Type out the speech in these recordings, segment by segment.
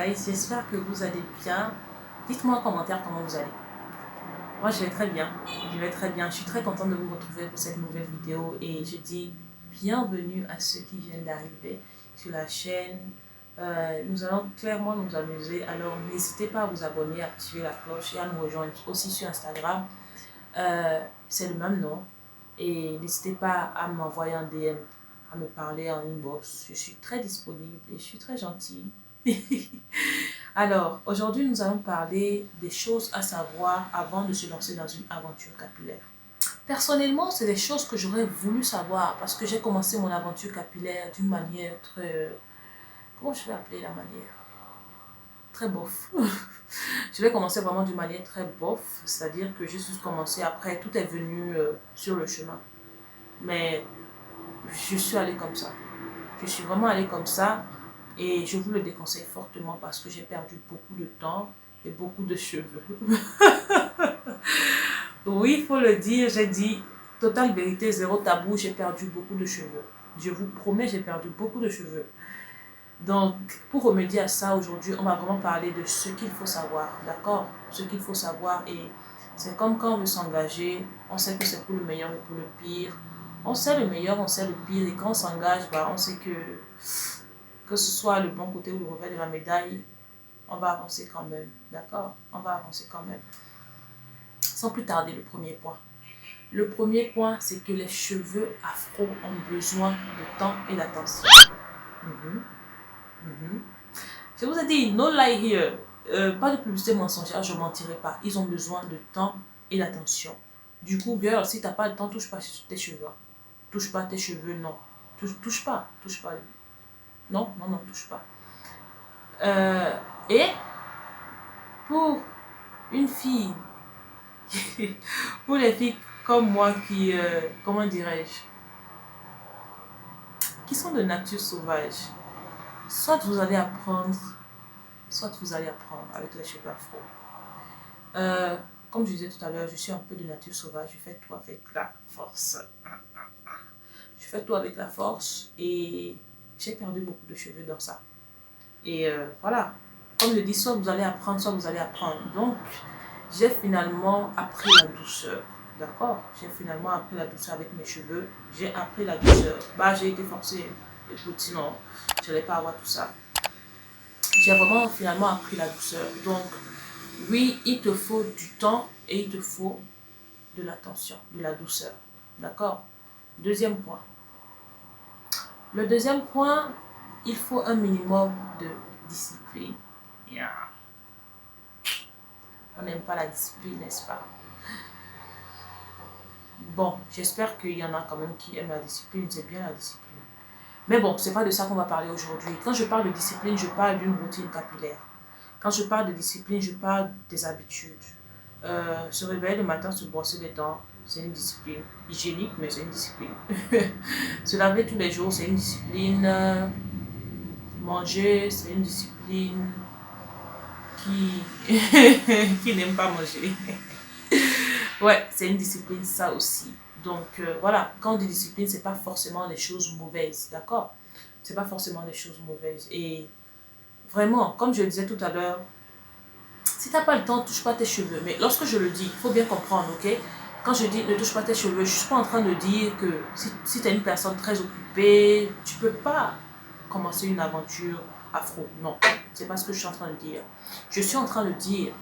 guys, j'espère que vous allez bien. Dites-moi en commentaire comment vous allez. Moi je vais très bien, je suis très contente de vous retrouver pour cette nouvelle vidéo et je dis bienvenue à ceux qui viennent d'arriver sur la chaîne. Nous allons clairement nous amuser, alors n'hésitez pas à vous abonner, à activer la cloche et à nous rejoindre aussi sur Instagram. C'est le même nom et n'hésitez pas à m'envoyer un DM, à me parler en inbox. Je suis très disponible et je suis très gentille. Alors, aujourd'hui, nous allons parler des choses à savoir avant de se lancer dans une aventure capillaire. Personnellement, c'est des choses que j'aurais voulu savoir parce que j'ai commencé mon aventure capillaire d'une manière très... Comment je vais appeler la manière? Très bof. Je vais commencer vraiment d'une manière très bof, c'est-à-dire que j'ai juste commencé après, tout est venu sur le chemin. Mais je suis allée comme ça. Je suis vraiment allée comme ça et je vous le déconseille fortement parce que j'ai perdu beaucoup de temps et beaucoup de cheveux. Oui, il faut le dire, j'ai dit totale vérité, zéro tabou, j'ai perdu beaucoup de cheveux. Je vous promets, j'ai perdu beaucoup de cheveux. Donc, pour remédier à ça, aujourd'hui, on va vraiment parler de ce qu'il faut savoir, d'accord? Ce qu'il faut savoir, et c'est comme quand on veut s'engager, on sait que c'est pour le meilleur et pour le pire. On sait le meilleur, on sait le pire, et quand on s'engage, bah, on sait que ce soit le bon côté ou le revers de la médaille, on va avancer quand même, d'accord? On va avancer quand même. Sans plus tarder, le premier point. Le premier point, c'est que les cheveux afro ont besoin de temps et d'attention. Je vous ai dit, no lie here. Pas de publicité mensongère, je ne mentirai pas. Ils ont besoin de temps et d'attention. Du coup, girl, si tu n'as pas le temps, touche pas tes cheveux. Touche pas tes cheveux, non. Touche pas. Non, touche pas. Et pour une fille, pour les filles comme moi qui, comment dirais-je, qui sont de nature sauvage, soit vous allez apprendre avec les cheveux afro. Comme je disais tout à l'heure, je suis un peu de nature sauvage, je fais tout avec la force. Je fais tout avec la force et j'ai perdu beaucoup de cheveux dans ça. Et voilà, comme je dis, soit vous allez apprendre, soit vous allez apprendre. Donc, j'ai finalement appris la douceur. D'accord? J'ai finalement appris la douceur avec mes cheveux. J'ai appris la douceur. Bah, j'ai été forcée. Écoute, sinon, je n'allais pas avoir tout ça. J'ai vraiment finalement appris la douceur. Donc, oui, il te faut du temps et il te faut de l'attention, de la douceur. D'accord? Deuxième point. Le deuxième point, il faut un minimum de discipline. Yeah. On n'aime pas la discipline, n'est-ce pas? Bon, j'espère qu'il y en a quand même qui aiment la discipline, c'est bien la discipline. Mais bon, c'est pas de ça qu'on va parler aujourd'hui. Quand je parle de discipline, je parle d'une routine capillaire. Quand je parle de discipline, je parle des habitudes. Se réveiller le matin, se brosser les dents, c'est une discipline. Hygiénique, mais c'est une discipline. Se laver tous les jours, c'est une discipline. Manger, c'est une discipline. Qui n'aime pas manger. Ouais, c'est une discipline, ça aussi. Donc voilà, quand on dit discipline, c'est pas forcément des choses mauvaises, d'accord? C'est pas forcément des choses mauvaises. Et vraiment, comme je le disais tout à l'heure, si t'as pas le temps, touche pas tes cheveux. Mais lorsque je le dis, il faut bien comprendre, ok? Quand je dis ne touche pas tes cheveux, je suis pas en train de dire que si tu es une personne très occupée, tu peux pas commencer une aventure afro. Non, c'est pas ce que je suis en train de dire. Je suis en train de dire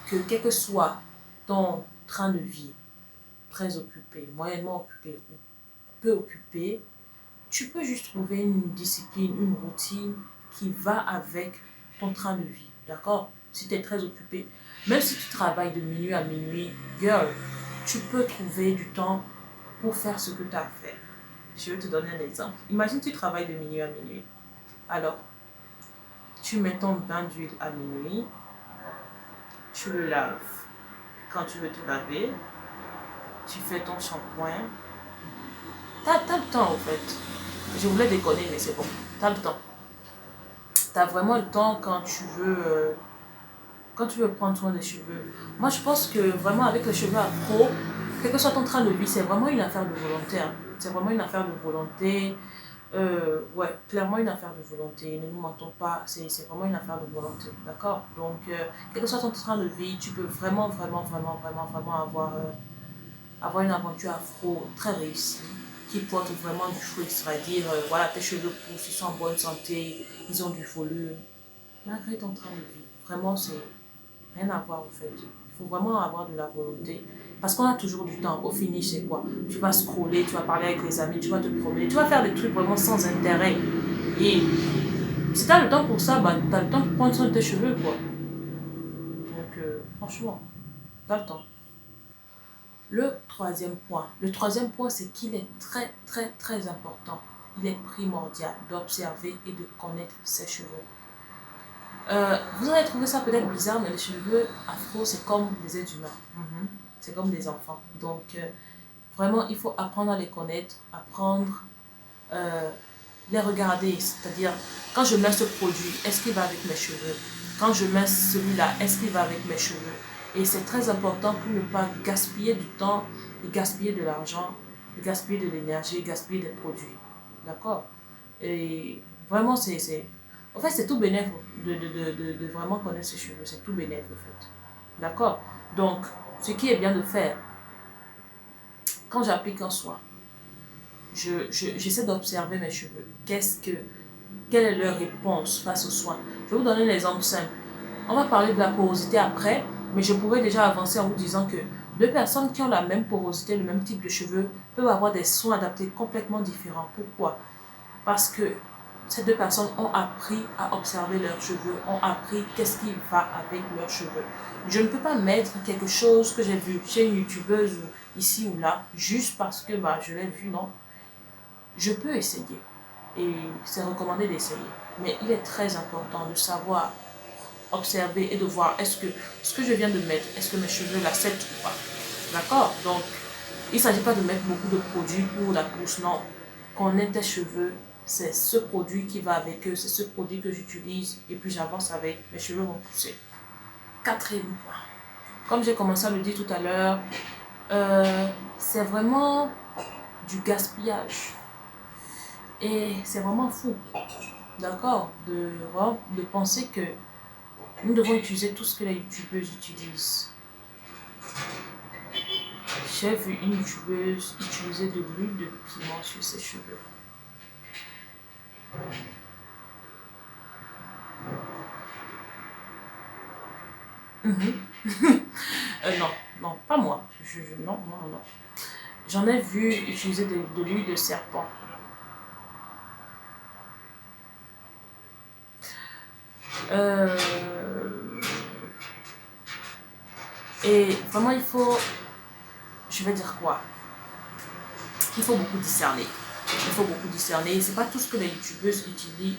que quel que soit ton train de vie, très occupé, moyennement occupé ou peu occupé, tu peux juste trouver une discipline, une routine qui va avec ton train de vie, d'accord? Si tu es très occupé, même si tu travailles de minuit à minuit, girl, tu peux trouver du temps pour faire ce que tu as à faire. Je vais te donner un exemple. Imagine tu travailles de minuit à minuit. Alors, tu mets ton bain d'huile à minuit, tu le laves. Quand tu veux te laver, tu fais ton shampoing. T'as le temps en fait. Je voulais déconner, mais c'est bon. T'as le temps. T'as vraiment le temps quand tu veux prendre soin des cheveux. Moi, je pense que vraiment avec les cheveux afro, quel que soit ton train de vie, c'est vraiment une affaire de volonté. Hein. C'est vraiment une affaire de volonté. Ouais, clairement une affaire de volonté. Ne nous mentons pas, c'est vraiment une affaire de volonté. D'accord? Donc, quel que soit ton train de vie, tu peux vraiment avoir une aventure afro très réussie qui porte vraiment du fruit. C'est-à-dire, voilà, tes cheveux poussent, ils sont en bonne santé, ils ont du volume. Malgré ton train de vie, vraiment, c'est rien à voir au fait. Il faut vraiment avoir de la volonté. Parce qu'on a toujours du temps. Au finish, c'est quoi? Tu vas scroller, tu vas parler avec les amis, tu vas te promener, tu vas faire des trucs vraiment sans intérêt. Et si tu as le temps pour ça, bah, tu as le temps pour prendre soin de tes cheveux, quoi. Donc, franchement, tu as le temps. Le troisième point, c'est qu'il est très important. Il est primordial d'observer et de connaître ses cheveux. Vous allez trouver ça peut-être bizarre, mais les cheveux afro, c'est comme des êtres humains. C'est comme des enfants. Donc, vraiment, il faut apprendre à les connaître, apprendre, euh, les regarder. C'est-à-dire, quand je mets ce produit, est-ce qu'il va avec mes cheveux? Quand je mets celui-là, est-ce qu'il va avec mes cheveux? Et c'est très important pour ne pas gaspiller du temps, et gaspiller de l'argent, gaspiller de l'énergie, gaspiller des produits. D'accord? Et vraiment, en fait, c'est tout bénéf de vraiment connaître ses cheveux. C'est tout bénéf, en fait. D'accord? Donc, ce qui est bien de faire, quand j'applique un soin, j'essaie d'observer mes cheveux. Quelle est leur réponse face aux soins? Je vais vous donner un exemple simple. On va parler de la porosité après, mais je pourrais déjà avancer en vous disant que deux personnes qui ont la même porosité, le même type de cheveux, peuvent avoir des soins adaptés complètement différents. Pourquoi? Parce que ces deux personnes ont appris à observer leurs cheveux, ont appris qu'est-ce qui va avec leurs cheveux. Je ne peux pas mettre quelque chose que j'ai vu chez une youtubeuse ici ou là, juste parce que bah, je l'ai vu, non. Je peux essayer et c'est recommandé d'essayer. Mais il est très important de savoir observer et de voir est-ce que ce que je viens de mettre, est-ce que mes cheveux l'acceptent ou pas. D'accord? Donc, il ne s'agit pas de mettre beaucoup de produits pour la pousse, non. Connaître tes cheveux, c'est ce produit qui va avec eux, c'est ce produit que j'utilise et puis j'avance avec, mes cheveux vont pousser. Quatrième point. Comme j'ai commencé à le dire tout à l'heure, c'est vraiment du gaspillage. Et c'est vraiment fou, d'accord, de penser que nous devons utiliser tout ce que les youtubeuses utilisent. J'ai vu une youtubeuse utiliser de l'huile de piment sur ses cheveux. Non, non, pas moi. Non. J'en ai vu utiliser de l'huile de serpent. Et vraiment, je vais dire quoi? Il faut beaucoup discerner. Il faut beaucoup discerner. C'est pas tout ce que les youtubeuses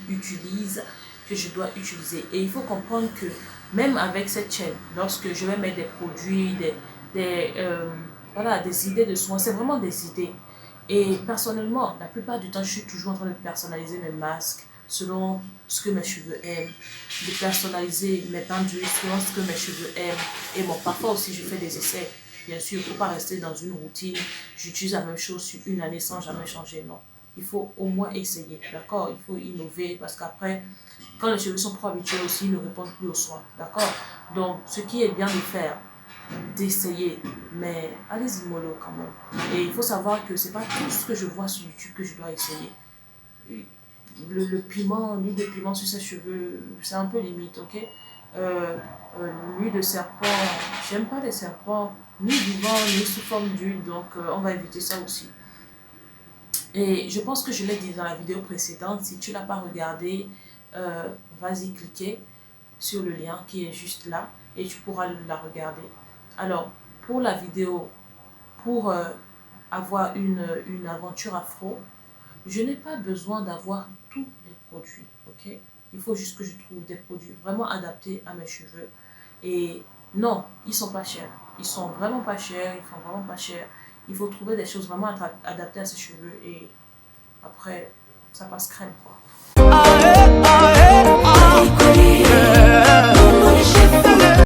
utilisent que je dois utiliser. Et il faut comprendre que même avec cette chaîne, lorsque je vais mettre des produits, voilà, des idées de soins, c'est vraiment des idées. Et personnellement, la plupart du temps, je suis toujours en train de personnaliser mes masques selon ce que mes cheveux aiment, de personnaliser mes pendules selon ce que mes cheveux aiment. Et bon, parfois aussi, je fais des essais. Bien sûr, il ne faut pas rester dans une routine. J'utilise la même chose sur une année sans jamais changer, non. Il faut au moins essayer, d'accord? Il faut innover parce qu'après, quand les cheveux sont trop habitués aussi, ils ne répondent plus aux soins, d'accord? Donc, ce qui est bien de faire, d'essayer, mais allez-y mollo quand même. Et il faut savoir que c'est pas tout ce que je vois sur YouTube que je dois essayer. Le piment, l'huile de piment sur ses cheveux, c'est un peu limite, ok? Euh, L'huile de serpent, j'aime pas les serpents, ni vivants, ni sous forme d'huile, donc on va éviter ça aussi. Et je pense que je l'ai dit dans la vidéo précédente, si tu ne l'as pas regardé, vas-y cliquer sur le lien qui est juste là et tu pourras la regarder. Alors, pour la vidéo, pour avoir une aventure afro, je n'ai pas besoin d'avoir tous les produits, ok? Il faut juste que je trouve des produits vraiment adaptés à mes cheveux. Et non, ils sont pas chers. Ils sont vraiment pas chers, ils font vraiment pas cher. Il faut trouver des choses vraiment adaptées à ses cheveux et après, ça passe crème, quoi.